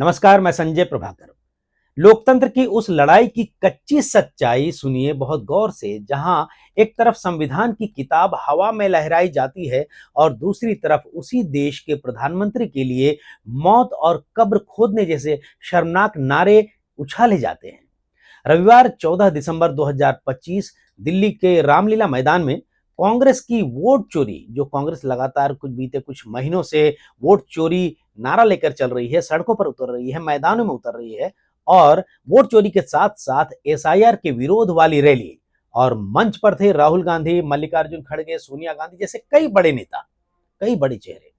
नमस्कार, मैं संजय प्रभाकर। लोकतंत्र की उस लड़ाई की कच्ची सच्चाई सुनिए बहुत गौर से, जहां एक तरफ संविधान की किताब हवा में लहराई जाती है और दूसरी तरफ उसी देश के प्रधानमंत्री के लिए मौत और कब्र खोदने जैसे शर्मनाक नारे उछाले जाते हैं। रविवार 14 दिसंबर 2025 दिल्ली के रामलीला मैदान में कांग्रेस की वोट चोरी, जो कांग्रेस लगातार बीते कुछ महीनों से वोट चोरी नारा लेकर चल रही है, सड़कों पर उतर रही है, मैदानों में उतर रही है और वोट चोरी के साथ साथ एसआईआर के विरोध वाली रैली, और मंच पर थे राहुल गांधी, मल्लिकार्जुन खड़गे, सोनिया गांधी जैसे कई बड़े नेता, कई बड़े चेहरे।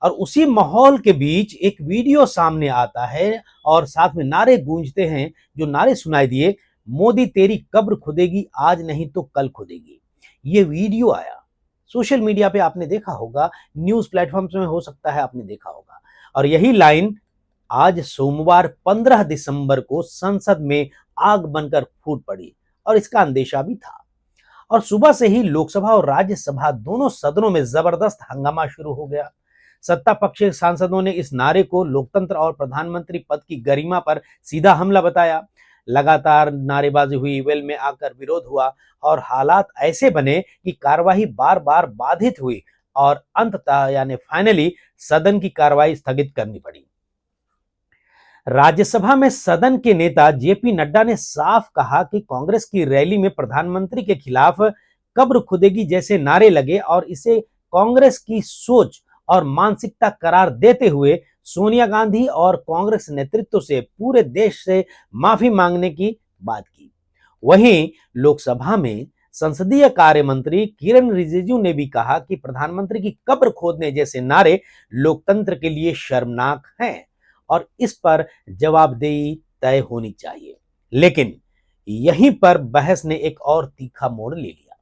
और उसी माहौल के बीच एक वीडियो सामने आता है और साथ में नारे गूंजते हैं। जो नारे सुनाई दिए, मोदी तेरी कब्र खुदेगी, आज नहीं तो कल खुदेगी। ये वीडियो आया सोशल मीडिया पे, आपने देखा होगा, न्यूज प्लेटफॉर्म्स में हो सकता है आपने देखा होगा। और यही लाइन आज सोमवार 15 दिसंबर को संसद में आग बनकर फूट पड़ी और इसका अंदेशा भी था। और सुबह से ही लोकसभा और राज्यसभा दोनों सदनों में जबरदस्त हंगामा शुरू हो गया। सत्ता पक्ष के सांसदों ने इस नारे को लोकतंत्र और प्रधानमंत्री पद की गरिमा पर सीधा हमला बताया। लगातार नारेबाजी हुई, वेल में आकर विरोध हुआ और हालात ऐसे बने कि कार्यवाही बार बार बाधित हुई और अंततः यानी फाइनली सदन की कार्रवाई स्थगित करनी पड़ी। राज्यसभा में सदन के नेता जेपी नड्डा ने साफ कहा कि कांग्रेस की रैली में प्रधानमंत्री के खिलाफ कब्र खुदेगी जैसे नारे लगे और इसे कांग्रेस की सोच और मानसिकता करार देते हुए सोनिया गांधी और कांग्रेस नेतृत्व से पूरे देश से माफी मांगने की बात की। वहीं लोकसभा में संसदीय कार्य मंत्री किरण रिजिजू ने भी कहा कि प्रधानमंत्री की कब्र खोदने जैसे नारे लोकतंत्र के लिए शर्मनाक हैं और इस पर जवाबदेही तय होनी चाहिए। लेकिन यहीं पर बहस ने एक और तीखा मोड़ ले लिया,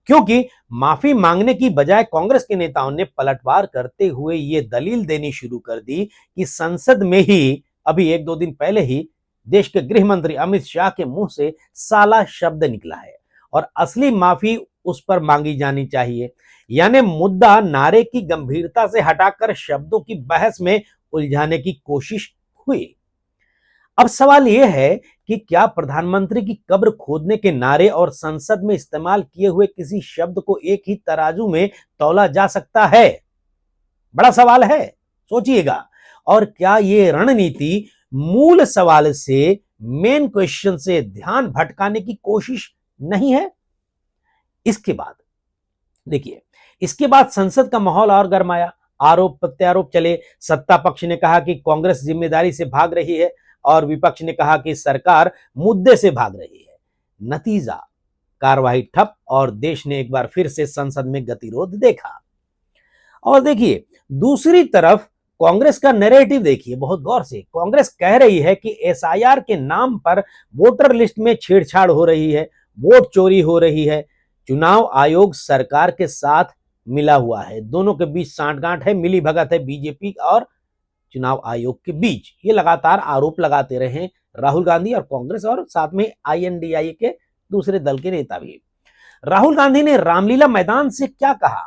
क्योंकि माफी मांगने की बजाय कांग्रेस के नेताओं ने पलटवार करते हुए ये दलील देनी शुरू कर दी कि संसद में ही अभी एक दो दिन पहले ही देश के गृह मंत्री अमित शाह के मुंह से साला शब्द निकला है और असली माफी उस पर मांगी जानी चाहिए। यानी मुद्दा नारे की गंभीरता से हटाकर शब्दों की बहस में उलझाने की कोशिश हुई। अब सवाल यह है कि क्या प्रधानमंत्री की कब्र खोदने के नारे और संसद में इस्तेमाल किए हुए किसी शब्द को एक ही तराजू में तौला जा सकता है? बड़ा सवाल है, सोचिएगा। और क्या यह रणनीति मूल सवाल से, मेन क्वेश्चन से ध्यान भटकाने की कोशिश नहीं है? इसके बाद देखिए, इसके बाद संसद का माहौल और गरमाया, आरोप प्रत्यारोप चले। सत्ता पक्ष ने कहा कि कांग्रेस जिम्मेदारी से भाग रही है और विपक्ष ने कहा कि सरकार मुद्दे से भाग रही है। नतीजा, कार्रवाई ठप और देश ने एक बार फिर से संसद में गतिरोध देखा। और देखिए, दूसरी तरफ कांग्रेस का नैरेटिव देखिए बहुत गौर से। कांग्रेस कह रही है कि एसआईआर के नाम पर वोटर लिस्ट में छेड़छाड़ हो रही है, वोट चोरी हो रही है। चुनाव आयोग सरकार के साथ मिला हुआ है, दोनों के बीच सांठगांठ है, मिली भगत है बीजेपी और चुनाव आयोग के बीच। ये लगातार आरोप लगाते रहे राहुल गांधी और कांग्रेस और साथ में आईएनडीआई के दूसरे दल के नेता भी। राहुल गांधी ने रामलीला मैदान से क्या कहा?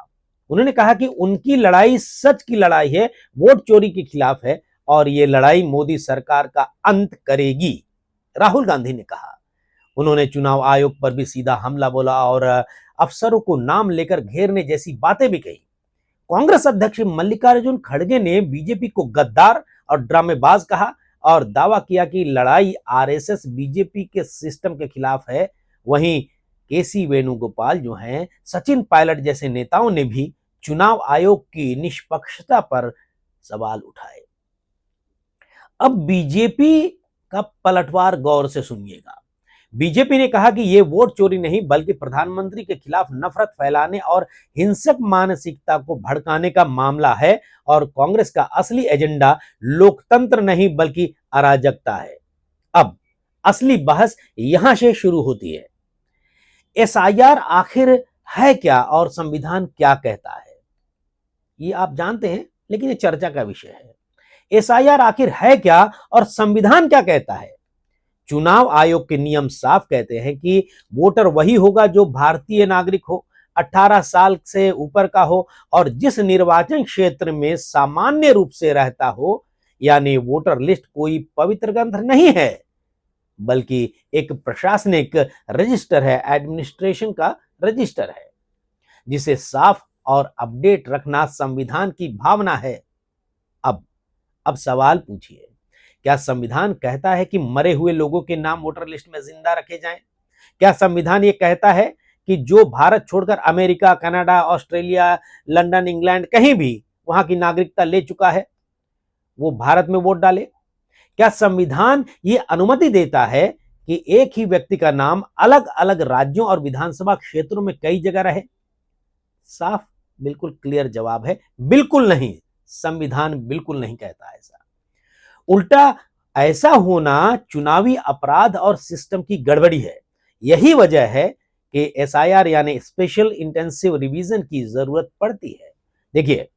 उन्होंने कहा कि उनकी लड़ाई सच की लड़ाई है, वोट चोरी के खिलाफ है और ये लड़ाई मोदी सरकार का अंत करेगी, राहुल गांधी ने कहा। उन्होंने चुनाव आयोग पर भी सीधा हमला बोला और अफसरों को नाम लेकर घेरने जैसी बातें भी कही। कांग्रेस अध्यक्ष मल्लिकार्जुन खड़गे ने बीजेपी को गद्दार और ड्रामेबाज कहा और दावा किया कि लड़ाई आरएसएस बीजेपी के सिस्टम के खिलाफ है। वहीं केसी वेणुगोपाल जो हैं, सचिन पायलट जैसे नेताओं ने भी चुनाव आयोग की निष्पक्षता पर सवाल उठाए। अब बीजेपी का पलटवार गौर से सुनिएगा। बीजेपी ने कहा कि यह वोट चोरी नहीं बल्कि प्रधानमंत्री के खिलाफ नफरत फैलाने और हिंसक मानसिकता को भड़काने का मामला है और कांग्रेस का असली एजेंडा लोकतंत्र नहीं बल्कि अराजकता है। अब असली बहस यहां से शुरू होती है। एसआईआर आखिर है क्या और संविधान क्या कहता है? ये आप जानते हैं, लेकिन ये चर्चा का विषय है। एसआईआर आखिर है क्या और संविधान क्या कहता है? चुनाव आयोग के नियम साफ कहते हैं कि वोटर वही होगा जो भारतीय नागरिक हो, 18 साल से ऊपर का हो और जिस निर्वाचन क्षेत्र में सामान्य रूप से रहता हो यानी वोटर लिस्ट कोई पवित्र ग्रंथ नहीं है, बल्कि एक प्रशासनिक रजिस्टर है, एडमिनिस्ट्रेशन का रजिस्टर है, जिसे साफ और अपडेट रखना संविधान की भावना है। अब अब सवाल पूछिए, क्या संविधान कहता है कि मरे हुए लोगों के नाम वोटर लिस्ट में जिंदा रखे जाएं? क्या संविधान ये कहता है कि जो भारत छोड़कर America, Canada, Australia, London, England कहीं भी वहां की नागरिकता ले चुका है, वो भारत में वोट डाले? क्या संविधान ये अनुमति देता है कि एक ही व्यक्ति का नाम अलग अलग राज्यों और विधानसभा क्षेत्रों में कई जगह रहे? साफ, बिल्कुल क्लियर जवाब है, बिल्कुल नहीं। संविधान बिल्कुल नहीं कहता ऐसा। उल्टा ऐसा होना चुनावी अपराध और सिस्टम की गड़बड़ी है। यही वजह है कि एसआईआर यानी स्पेशल इंटेंसिव रिवीजन की जरूरत पड़ती है। देखिए,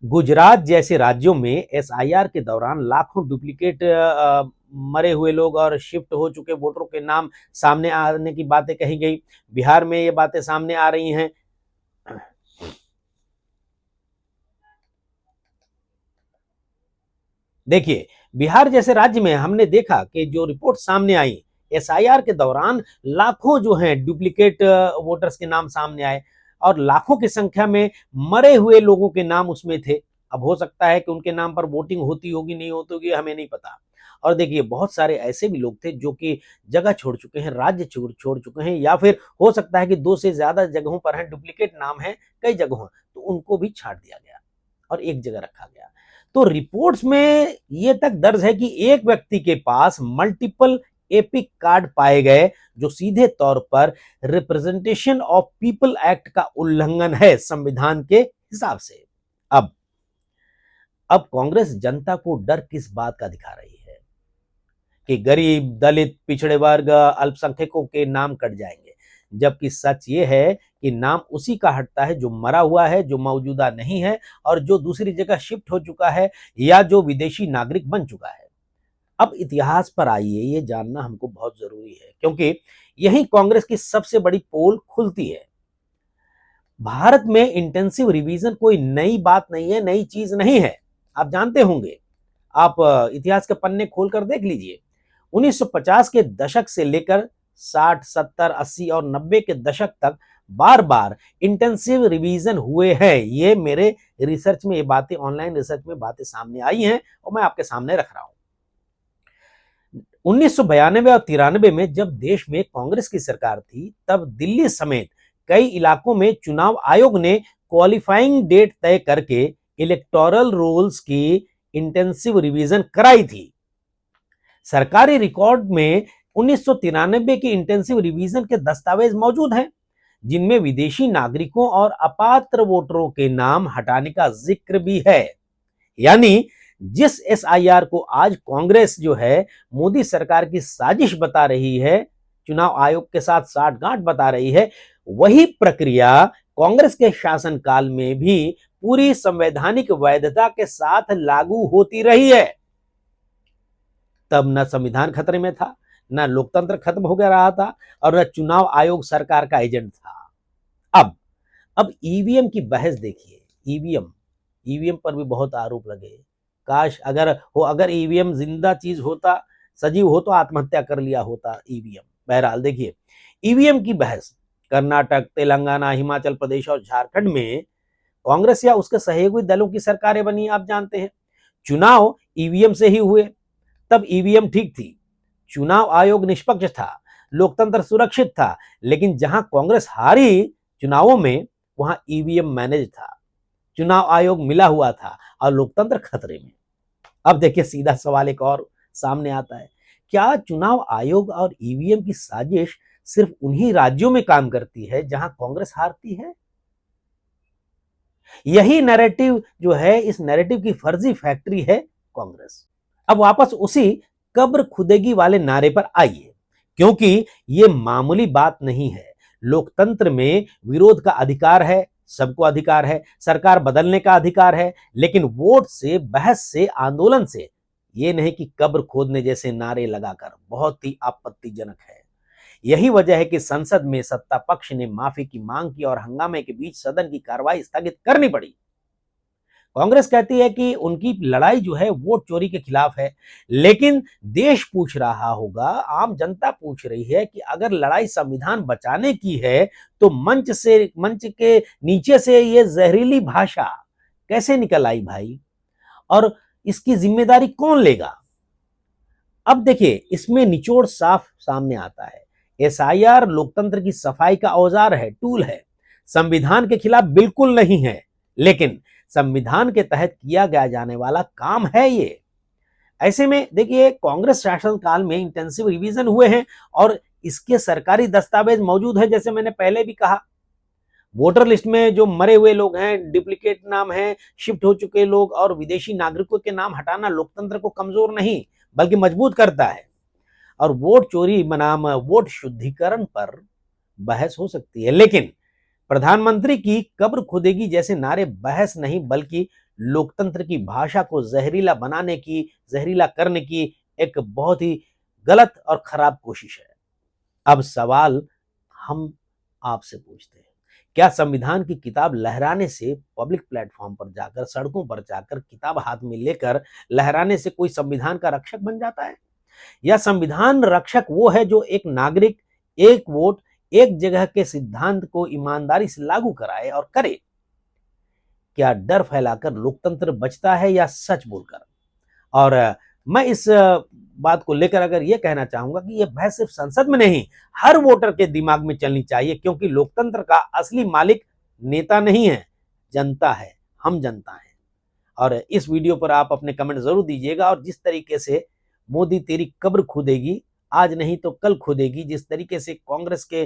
गुजरात जैसे राज्यों में एसआईआर के दौरान लाखों डुप्लीकेट मरे हुए लोग और शिफ्ट हो चुके वोटरों के नाम सामने आने की बातें कही गई। बिहार में ये बातें सामने आ रही हैं। देखिए, बिहार जैसे राज्य में हमने देखा कि जो रिपोर्ट सामने आई, एसआईआर के दौरान लाखों जो हैं डुप्लीकेट वोटर्स के नाम सामने आए और लाखों की संख्या में मरे हुए लोगों के नाम उसमें थे। अब हो सकता है कि उनके नाम पर वोटिंग होती होगी, नहीं होती होगी, हमें नहीं पता। और देखिए, बहुत सारे ऐसे भी लोग थे जो कि जगह छोड़ चुके हैं, राज्य छोड़ चुके हैं, या फिर हो सकता है कि 2 से ज्यादा जगहों पर हैं, डुप्लीकेट नाम है कई जगहों, तो उनको भी छांट दिया गया और एक जगह रखा गया। तो रिपोर्ट्स में यह तक दर्ज है कि एक व्यक्ति के पास मल्टीपल एपिक कार्ड पाए गए, जो सीधे तौर पर रिप्रेजेंटेशन ऑफ पीपल एक्ट का उल्लंघन है संविधान के हिसाब से। अब कांग्रेस जनता को डर किस बात का दिखा रही है कि गरीब, दलित, पिछड़े वर्ग, अल्पसंख्यकों के नाम कट जाएंगे, जबकि सच ये है कि नाम उसी का हटता है जो मरा हुआ है, जो मौजूदा नहीं है और जो दूसरी जगह शिफ्ट हो चुका है या जो विदेशी नागरिक बन चुका है। अब इतिहास पर आइए, ये जानना हमको बहुत जरूरी है, क्योंकि यही कांग्रेस की सबसे बड़ी पोल खुलती है। भारत में इंटेंसिव रिवीजन कोई नई बात नहीं है, नई चीज नहीं है। आप जानते होंगे, आप इतिहास के पन्ने खोलकर देख लीजिए। 1950 के दशक से लेकर 60, 70, 80 और 90 के दशक तक बार बार इंटेंसिव रिवीजन हुए हैं। ये मेरे रिसर्च में, ये बातें ऑनलाइन रिसर्च में बातें सामने आई हैं और मैं आपके सामने रख रहा हूं। 1992 और 93 में जब देश में कांग्रेस की सरकार थी, तब दिल्ली समेत कई इलाकों में चुनाव आयोग ने क्वालिफाइंग डेट तय करके इलेक्टोरल रोल्स की इंटेंसिव रिवीजन कराई थी। सरकारी रिकॉर्ड में 1993 की इंटेंसिव रिवीजन के दस्तावेज मौजूद हैं, जिनमें विदेशी नागरिकों और अपात्र वोटरों के नाम हटाने का जिक्र भी है। यानी जिस एसआईआर को आज कांग्रेस जो है मोदी सरकार की साजिश बता रही है, चुनाव आयोग के साथ साठगांठ बता रही है, वही प्रक्रिया कांग्रेस के शासनकाल में भी पूरी संवैधानिक वैधता के साथ लागू होती रही है। तब न संविधान खतरे में था, न लोकतंत्र खत्म हो गया रहा था और न चुनाव आयोग सरकार का एजेंट था। अब ईवीएम की बहस देखिए। ईवीएम पर भी बहुत आरोप लगे। काश अगर ईवीएम जिंदा चीज होता, सजीव हो, तो आत्महत्या कर लिया होता ईवीएम। बहरहाल देखिए, ईवीएम की बहस कर्नाटक, तेलंगाना, हिमाचल प्रदेश और झारखंड में कांग्रेस या उसके सहयोगी दलों की सरकारें बनी। आप जानते हैं, चुनाव ईवीएम से ही हुए। तब ईवीएम ठीक थी, चुनाव आयोग निष्पक्ष था, लोकतंत्र सुरक्षित था। लेकिन जहां कांग्रेस हारी चुनावों में, वहां ईवीएम मैनेज था, चुनाव आयोग मिला हुआ था और लोकतंत्र खतरे में। अब देखिए, सीधा सवाल एक और सामने आता है, क्या चुनाव आयोग और ईवीएम की साजिश सिर्फ उन्हीं राज्यों में काम करती है जहां कांग्रेस हारती है? यही नैरेटिव जो है, इस नैरेटिव की फर्जी फैक्ट्री है कांग्रेस। अब वापस उसी कब्र खुदेगी वाले नारे पर आइए, क्योंकि यह मामूली बात नहीं है। लोकतंत्र में विरोध का अधिकार है, सबको अधिकार है, सरकार बदलने का अधिकार है, लेकिन वोट से, बहस से, आंदोलन से, यह नहीं कि कब्र खोदने जैसे नारे लगाकर। बहुत ही आपत्तिजनक है। यही वजह है कि संसद में सत्ता पक्ष ने माफी की मांग की और हंगामे के बीच सदन की कार्रवाई स्थगित करनी पड़ी। कांग्रेस कहती है कि उनकी लड़ाई जो है वोट चोरी के खिलाफ है, लेकिन देश पूछ रहा होगा, आम जनता पूछ रही है कि अगर लड़ाई संविधान बचाने की है तो मंच के नीचे से ये जहरीली भाषा कैसे निकल आई भाई, और इसकी जिम्मेदारी कौन लेगा। अब देखिए, इसमें निचोड़ साफ सामने आता है। एसआईआर लोकतंत्र की सफाई का औजार है, टूल है, संविधान के खिलाफ बिल्कुल नहीं है, लेकिन संविधान के तहत किया गया जाने वाला काम है ये। ऐसे में देखिए, कांग्रेस शासन काल में इंटेंसिव रिवीजन हुए हैं और इसके सरकारी दस्तावेज मौजूद है। जैसे मैंने पहले भी कहा, वोटर लिस्ट में जो मरे हुए लोग हैं, डुप्लीकेट नाम है, शिफ्ट हो चुके लोग और विदेशी नागरिकों के नाम हटाना लोकतंत्र को कमजोर नहीं बल्कि मजबूत करता है। और वोट चोरी बनाम वोट शुद्धिकरण पर बहस हो सकती है, लेकिन प्रधानमंत्री की कब्र खुदेगी जैसे नारे बहस नहीं बल्कि लोकतंत्र की भाषा को जहरीला करने की एक बहुत ही गलत और खराब कोशिश है। अब सवाल हम आपसे पूछते हैं, क्या संविधान की किताब लहराने से, पब्लिक प्लेटफॉर्म पर जाकर, सड़कों पर जाकर किताब हाथ में लेकर लहराने से कोई संविधान का रक्षक बन जाता है? या संविधान रक्षक वो है जो एक नागरिक, एक वोट, एक जगह के सिद्धांत को ईमानदारी से लागू कराए और करे? क्या डर फैलाकर लोकतंत्र बचता है या सच बोलकर? और मैं इस बात को लेकर अगर यह कहना चाहूंगा कि यह बहस सिर्फ संसद में नहीं, हर वोटर के दिमाग में चलनी चाहिए, क्योंकि लोकतंत्र का असली मालिक नेता नहीं है, जनता है, हम जनता हैं। और इस वीडियो पर आप अपने कमेंट जरूर दीजिएगा, और जिस तरीके से मोदी तेरी कब्र खुदेगी, आज नहीं तो कल खुदेगी, जिस तरीके से कांग्रेस के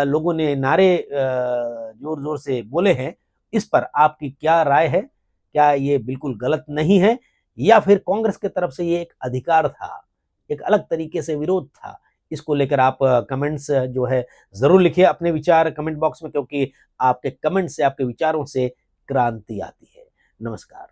लोगों ने नारे जोर जोर से बोले हैं, इस पर आपकी क्या राय है? क्या ये बिल्कुल गलत नहीं है, या फिर कांग्रेस की तरफ से ये एक अधिकार था, एक अलग तरीके से विरोध था? इसको लेकर आप कमेंट्स जो है जरूर लिखिए अपने विचार कमेंट बॉक्स में, क्योंकि आपके कमेंट से, आपके विचारों से क्रांति आती है। नमस्कार।